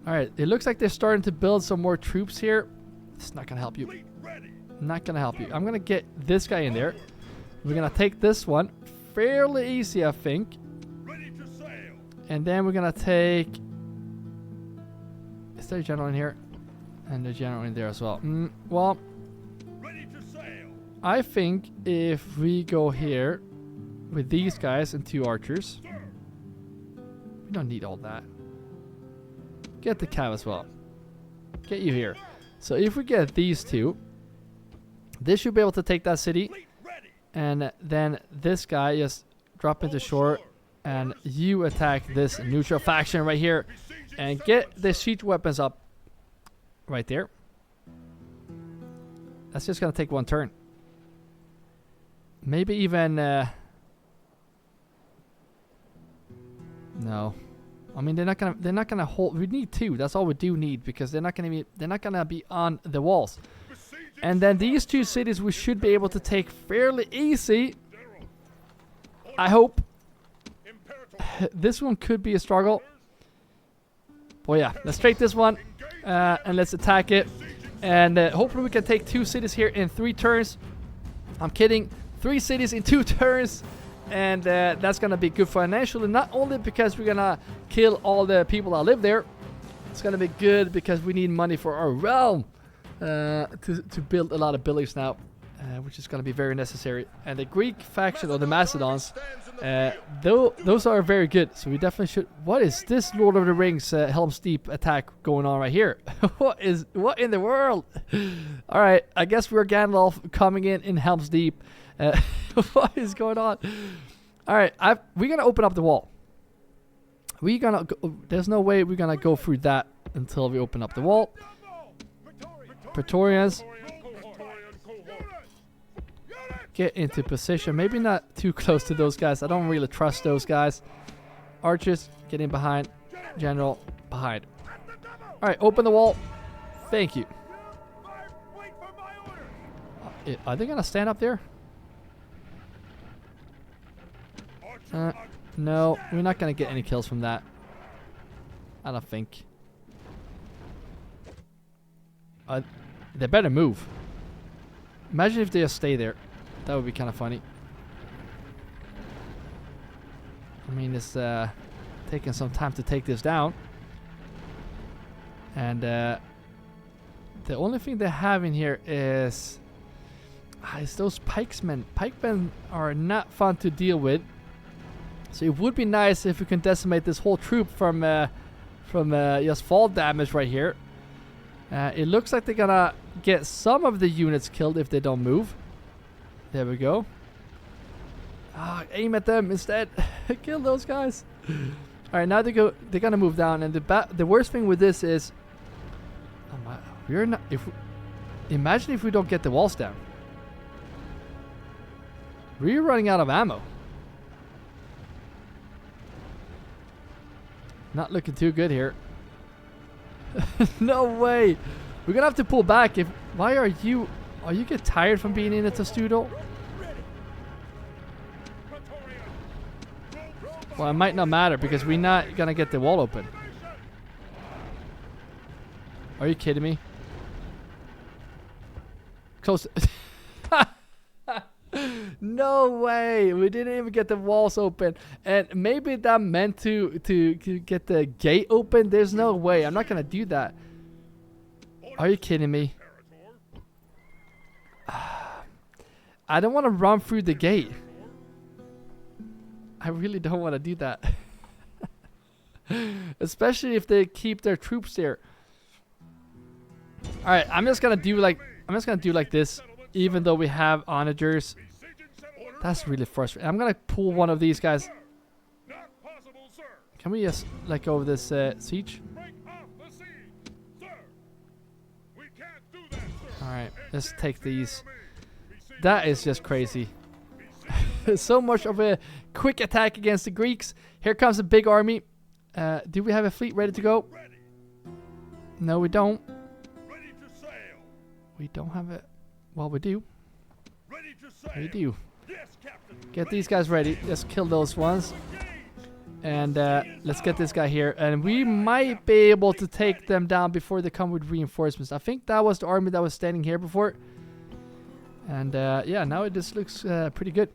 All right, it looks like they're starting to build some more troops here. It's not going to help you. Not going to help you. I'm going to get this guy in there. We're going to take this one. Fairly easy, I think. And then we're going to take... Is there a general in here? And the general in there as well. Well, I think if we go here with these guys and 2 archers, we don't need all that. Get the cav as well. Get you here. So if we get these 2, this should be able to take that city. And then this guy just drop into shore, and you attack this neutral faction right here and get the siege weapons up right there. That's just gonna take 1 turn. Maybe even no. I mean, they're not gonna hold. We need 2. That's all we do need, because they're not gonna be on the walls. And then these 2 cities we should be able to take fairly easy. I hope. This one could be a struggle. Well, yeah, let's take this one and let's attack it. And hopefully we can take 2 cities here in 3 turns. I'm kidding. 3 cities in 2 turns. And that's going to be good financially. Not only because we're going to kill all the people that live there. It's going to be good because we need money for our realm. To build a lot of buildings now, which is going to be very necessary. And the Greek faction, or the Macedons, those are very good. So we definitely should. What is this Lord of the Rings Helm's Deep attack going on right here? What in the world? All right, I guess we're Gandalf coming in Helm's Deep. What is going on? All right, we're gonna open up the wall. There's no way we're gonna go through that until we open up the wall. Praetorians, get into position. Maybe not too close to those guys. I don't really trust those guys. Archers, get in behind. General, behind. Alright, open the wall. Thank you. Are they going to stand up there? No, we're not going to get any kills from that. I don't think. They better move. Imagine if they just stay there. That would be kind of funny. I mean, it's taking some time to take this down. And the only thing they have in here is those pikesmen. Pikemen are not fun to deal with. So it would be nice if we can decimate this whole troop from just fall damage right here. It looks like they're gonna get some of the units killed if they don't move. There we go. Aim at them instead. Kill those guys. All right, now they're gonna move down, and the worst thing with this is, we're not. Imagine if we don't get the walls down. We're running out of ammo. Not looking too good here. No way. We're gonna have to pull back. Why are you get tired from being in a Testudo? Well, it might not matter because we're not gonna get the wall open. Are you kidding me? Close. No way! We didn't even get the walls open, and maybe that meant to get the gate open. There's no way. I'm not gonna do that. Are you kidding me? I don't want to run through the gate. I really don't want to do that. Especially if they keep their troops there. All right, I'm just gonna do like this, even though we have onagers. That's really frustrating. I'm gonna pull one of these guys. Can we just let go of this siege? All right, let's take these. That is just crazy. So much of a quick attack against the Greeks. Here comes a big army. Do we have a fleet ready to go? No, we don't. We don't have it. Well, we do. We do. Get these guys ready. Let's kill those ones. And let's get this guy here. And we might be able to take them down before they come with reinforcements. I think that was the army that was standing here before. And yeah, now it just looks pretty good.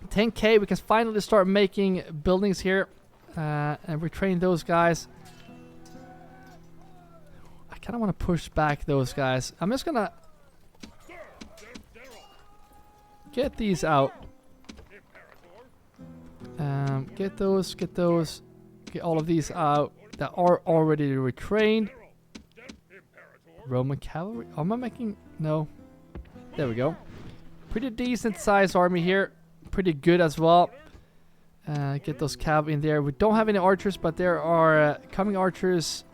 10k, we can finally start making buildings here. And retrain those guys. I kind of want to push back those guys. I'm just going to get these out. Get those. Get all of these out that are already retrained. Roman cavalry. Am I making? No. There we go. Pretty decent sized army here. Pretty good as well. Get those cav in there. We don't have any archers, but there are coming archers.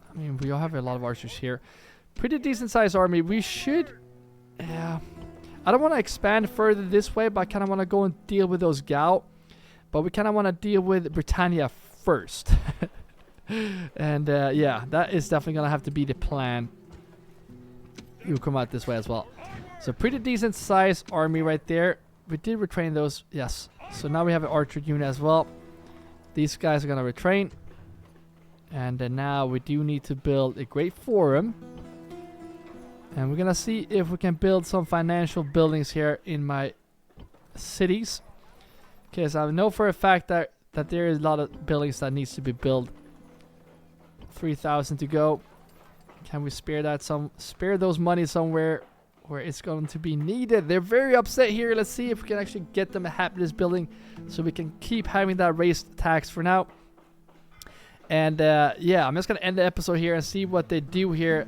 I mean, we all have a lot of archers here. Pretty decent sized army. We should. Yeah. I don't want to expand further this way, but I kind of want to go and deal with those Gal. But we kind of want to deal with Britannia first. And yeah, that is definitely going to have to be the plan. You'll come out this way as well. So pretty decent sized army right there. We did retrain those. Yes. So now we have an archer unit as well. These guys are going to retrain. And then now we do need to build a great forum. And we're going to see if we can build some financial buildings here in my cities. Because I know for a fact that there is a lot of buildings that needs to be built. 3,000 to go. Can we spare those money somewhere where it's going to be needed? They're very upset here. Let's see if we can actually get them a happiness building so we can keep having that raised tax for now. And yeah, I'm just going to end the episode here and see what they do here.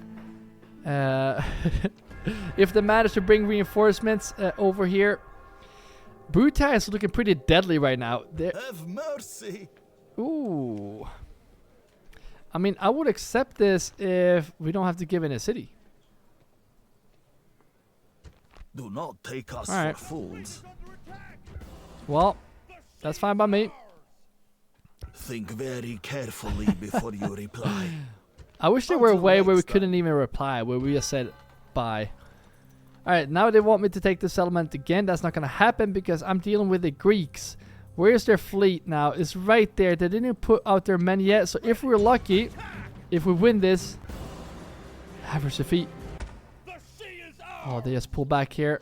If they manage to bring reinforcements over here. Brutai is looking pretty deadly right now. Have mercy. Ooh. I mean, I would accept this if we don't have to give in a city. Do not take us All right. for fools. Well, that's fine by me. Think very carefully before you reply. I wish there were a way where we couldn't even reply, where we just said bye. Alright, now they want me to take the settlement again. That's not going to happen because I'm dealing with the Greeks. Where's their fleet now? It's right there. They didn't put out their men yet. So if we're lucky, if we win this, have her feet. Oh, they just pull back here.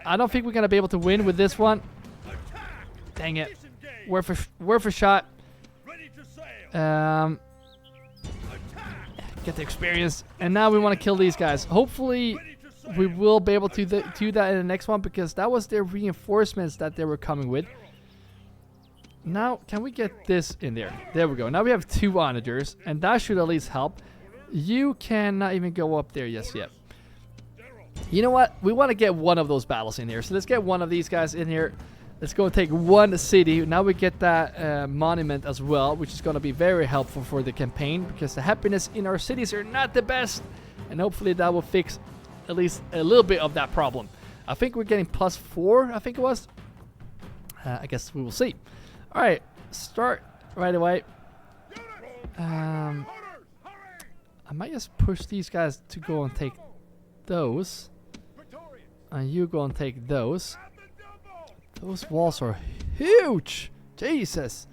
I don't think we're going to be able to win with this one. Dang it. Worth a shot. Get the experience. And now we want to kill these guys. Hopefully, we will be able to do that in the next one because that was their reinforcements that they were coming with. Now, can we get this in there? There we go. Now we have 2 onagers, and that should at least help. You cannot even go up there just yet. You know what? We want to get one of those battles in here. So let's get one of these guys in here. Let's go and take one city. Now we get that monument as well, which is going to be very helpful for the campaign because the happiness in our cities are not the best. And hopefully that will fix at least a little bit of that problem. I think we're getting +4, I think it was. I guess we will see. All right, start right away. I might just push these guys to go and take those. And you go and take those. Those walls are huge. Jesus.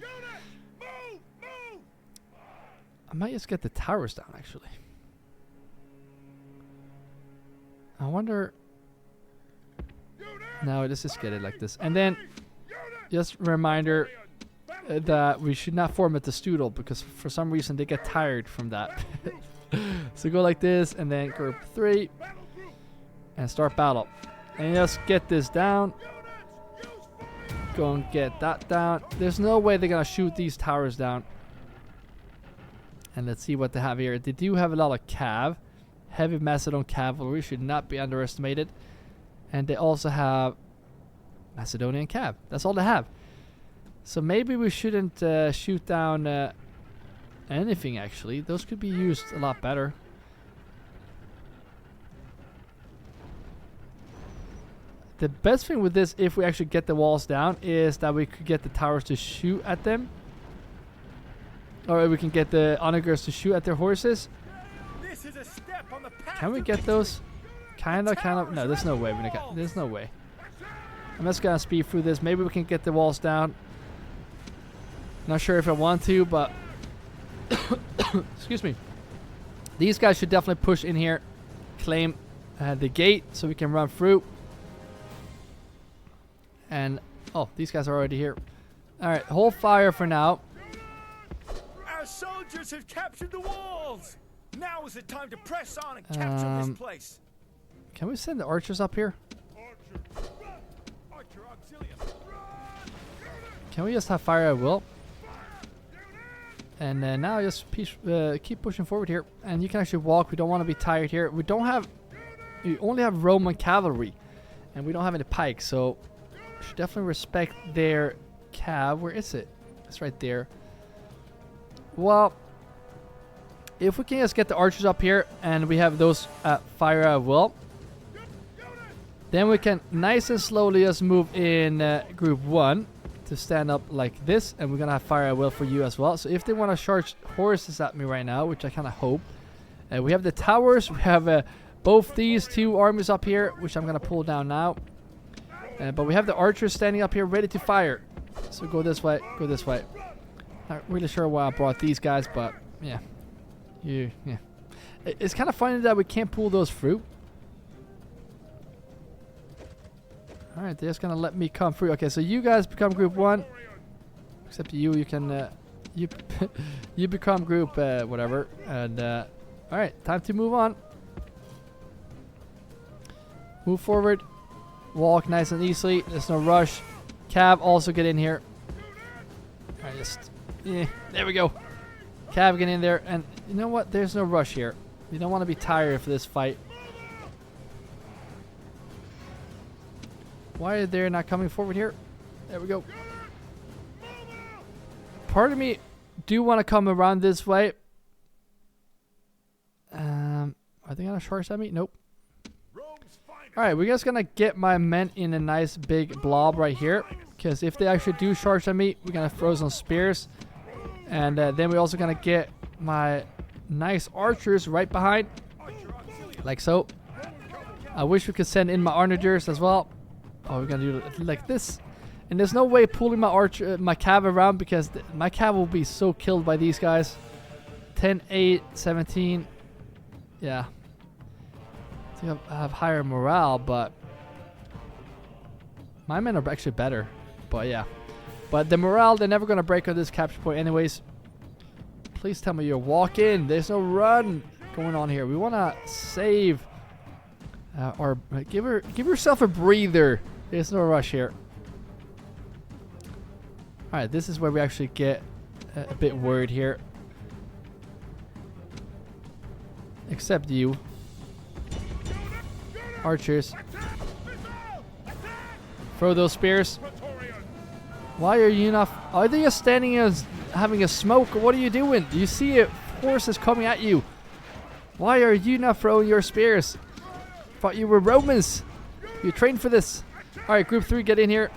I might just get the towers down, actually. I wonder... No, let's just get it like this. And then, just a reminder that we should not form it to Stoodle, because for some reason they get tired from that. So go like this, and then group 3, and start battle. And just get this down. Go and get that down. There's no way they're gonna shoot these towers down. And let's see what they have here. They do have a lot of cav. Heavy Macedon cavalry should not be underestimated. And they also have Macedonian cav. That's all they have. So maybe we shouldn't shoot down anything, actually. Those could be used a lot better. The best thing with this, if we actually get the walls down, is that we could get the towers to shoot at them. Or we can get the onagers to shoot at their horses. This is a step on the path. Can we get those? Kind of. No, there's no way. There's no way. I'm just gonna speed through this. Maybe we can get the walls down. Not sure if I want to, but excuse me. These guys should definitely push in here, claim the gate, so we can run through. And oh, these guys are already here. All right, hold fire for now. Our soldiers have captured the walls. Now is the time to press on and capture this place. Can we send the archers up here? Archer auxilium. Can we just have fire at will? And now just keep pushing forward here. And you can actually walk. We don't want to be tired here. We only have Roman cavalry. And we don't have any pikes. So we should definitely respect their cav. Where is it? It's right there. Well, if we can just get the archers up here. And we have those fire at will. Then we can nice and slowly just move in group 1 to stand up like this, and we're gonna have fire at will for you as well. So if they want to charge horses at me right now, which I kind of hope, we have the towers. We have both these 2 armies up here, which I'm gonna pull down now. But we have the archers standing up here, ready to fire. So go this way. Go this way. Not really sure why I brought these guys, but yeah, yeah. It's kind of funny that we can't pull those through. Alright, they're just gonna let me come through. Okay, so you guys become group 1. Except you can you become group whatever. And alright, time to move on. Move forward. Walk nice and easily. There's no rush. Cav also get in here. Alright, there we go. Cav get in there, and you know what? There's no rush here. You don't want to be tired for this fight. Why are they not coming forward here? There we go. Part of me do want to come around this way. Are they gonna charge at me? Nope. Alright, we're just gonna get my men in a nice big blob right here. Because if they actually do charge at me, we're gonna throw some spears. And then we're also gonna get my nice archers right behind. Like so. I wish we could send in my onagers as well. Oh, we're gonna do it like this. And there's no way pulling my my cav around, because my cav will be so killed by these guys. 10, 8, 17. Yeah. I think I have higher morale, but my men are actually better. But yeah. But the morale, they're never gonna break on this capture point anyways. Please tell me you're walking. There's no run going on here. We wanna save or give yourself a breather. There's no rush here. Alright, this is where we actually get a bit worried here. Except you. Archers. Throw those spears. Why are you not... Are they just standing as having a smoke? What are you doing? Do you see a horse is coming at you? Why are you not throwing your spears? Thought you were Romans. You trained for this. Alright, group 3, get in here.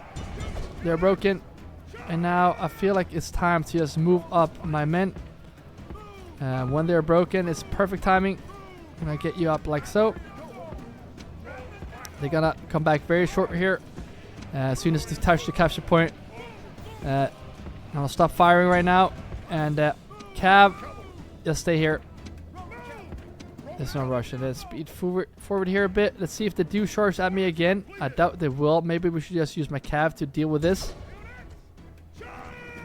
They're broken. And now I feel like it's time to just move up my men. When they're broken, it's perfect timing. I'm gonna get you up like so. They're gonna come back very short here. As soon as they touch the capture point. I'll stop firing right now. And Cav, Just stay here. There's no rush. Let's speed forward here a bit. Let's see if they do charge at me again. I doubt they will. Maybe we should just use my cav to deal with this.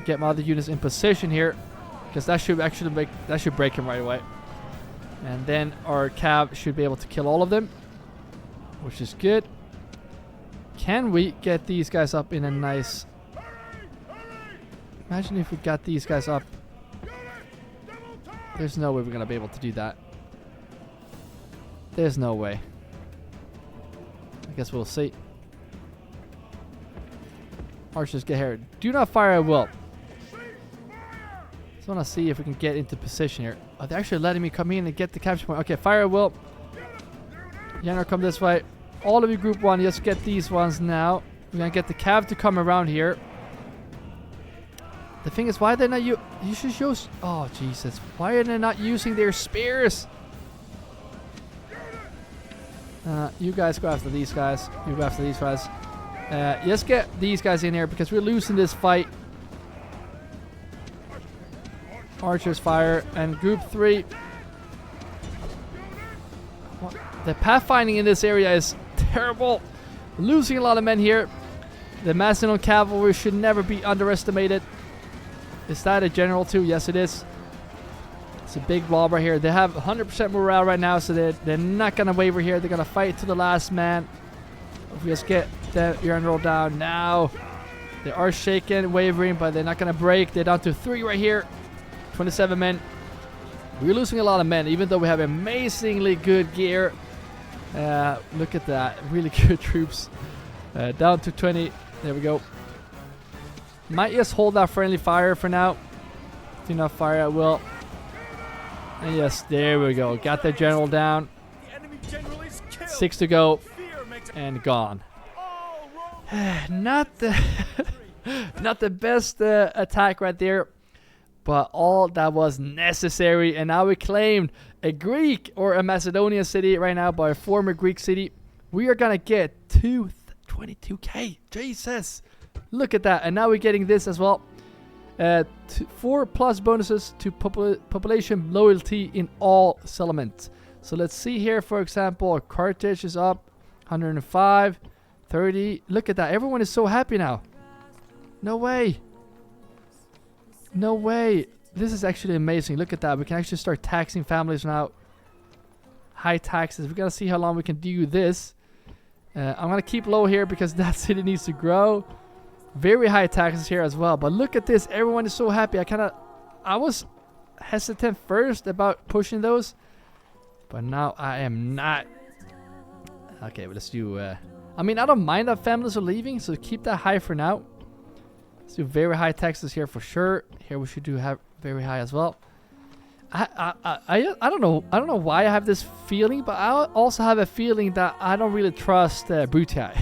Get my other units in position here, because that should actually break him right away. And then our cav should be able to kill all of them, which is good. Can we get these guys up in a nice... Imagine if we got these guys up. There's no way we're gonna be able to do that. There's no way. I guess we'll see. Archers, get here. Do not fire at will. Just want to see if we can get into position here. Oh, they're actually letting me come in and get the capture point. Okay, fire at will. General, come this way. All of you group 1, just get these ones now. We're going to get the cav to come around here. The thing is, why are they not you should use... Oh, Jesus. Why are they not using their spears? You guys go after these guys. You go after these guys. Let's get these guys in here because we're losing this fight. Archers fire. And group 3. What? The pathfinding in this area is terrible. Losing a lot of men here. The Macedon cavalry should never be underestimated. Is that a general too? Yes, it is. It's a big blob right here. They have 100% morale right now, so they're not going to waver here. They're going to fight to the last man. If we just get the general down now. They are shaking, wavering, but they're not going to break. They're down to 3 right here. 27 men. We're losing a lot of men, even though we have amazingly good gear. Look at that. Really good troops. Down to 20. There we go. Might just hold that friendly fire for now. Do not fire at will. And yes, there we go. Got the general down. The enemy general is killed. 6 to go. Fear makes And gone. all Rome. Not the best attack right there. But all that was necessary. And now we claimed a Greek or a Macedonian city right now by a former Greek city. We are going to get 22k. Jesus. Look at that. And now we're getting this as well. 4+ bonuses to population loyalty in all settlements. So let's see here, for example, Carthage is up 105, 30. Look at that. Everyone is so happy now. No way. No way. This is actually amazing. Look at that. We can actually start taxing families now. High taxes. We're going to see how long we can do this. I'm going to keep low here because that city needs to grow. Very high taxes here as well. But look at this. Everyone is so happy. I was hesitant first about pushing those. But now I am not. Okay, well, let's do... I mean, I don't mind that families are leaving. So keep that high for now. Let's do very high taxes here for sure. Here we should do have very high as well. I don't know. I don't know why I have this feeling. But I also have a feeling that I don't really trust Brutii.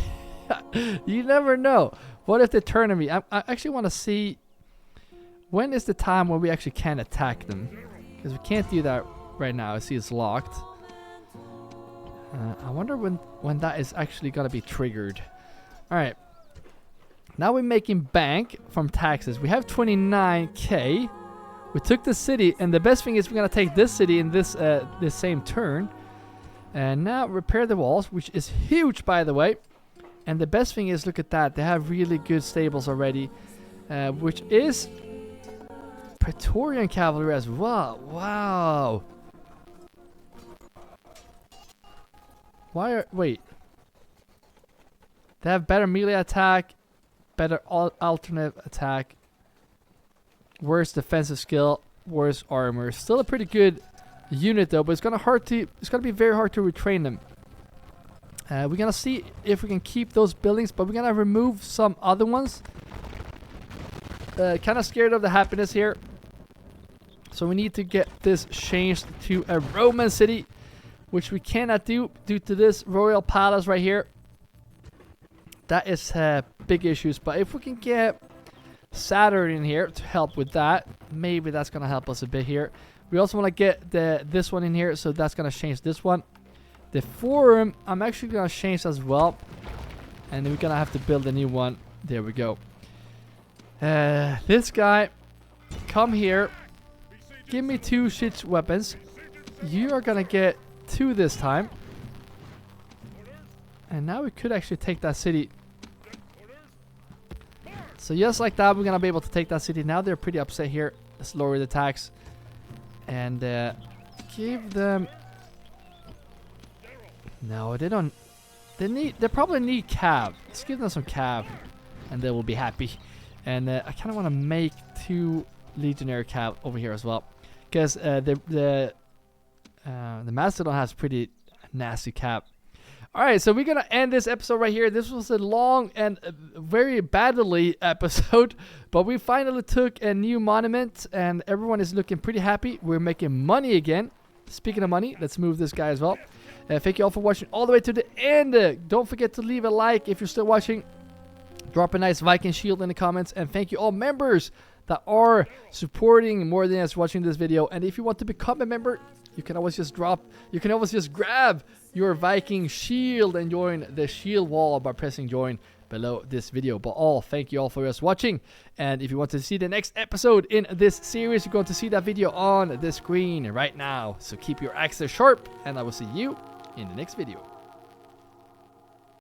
You never know. What if they turn on me? I actually want to see when is the time when we actually can attack them. Because we can't do that right now. I see it's locked. I wonder when that is actually going to be triggered. Alright. Now we're making bank from taxes. We have 29k. We took the city. And the best thing is we're going to take this city in this same turn. And now repair the walls. Which is huge, by the way. And the best thing is, look at that. They have really good stables already. Which is Praetorian cavalry as well. Wow. Wait. They have better melee attack. Better alternate attack. Worse defensive skill. Worse armor. Still a pretty good unit though. But it's gonna be very hard to retrain them. We're gonna see if we can keep those buildings, but we're gonna remove some other ones. Kind of scared of the happiness here. So we need to get this changed to a Roman city, which we cannot do due to this royal palace right here. That is big issues. But if we can get Saturn in here to help with that, maybe that's gonna help us a bit here. We also want to get this one in here, so that's gonna change this one. The forum, I'm actually going to change as well. And then we're going to have to build a new one. There we go. This guy, come here. give me 2 siege weapons. You are gonna get 2 this time. And now we could actually take that city. So just like that, we're gonna be able to take that city. Now they're pretty upset here. Let's lower the tax. And give them... No, they don't... They probably need cav. Let's give them some cav. And they will be happy. And I kind of want to make 2 legionary cav over here as well. Because the Macedon has pretty nasty cap. Alright, so we're going to end this episode right here. This was a long and very badly episode. But we finally took a new monument. And everyone is looking pretty happy. We're making money again. Speaking of money, let's move this guy as well. Thank you all for watching all the way to the end. Don't forget to leave a like if you're still watching. Drop a nice Viking shield in the comments. And thank you all members that are supporting more than us watching this video. And if you want to become a member, you can always just grab your Viking shield and join the shield wall by pressing join below this video. But thank you all for us watching. And if you want to see the next episode in this series, you're going to see that video on the screen right now. So keep your axes sharp, and I will see you in the next video.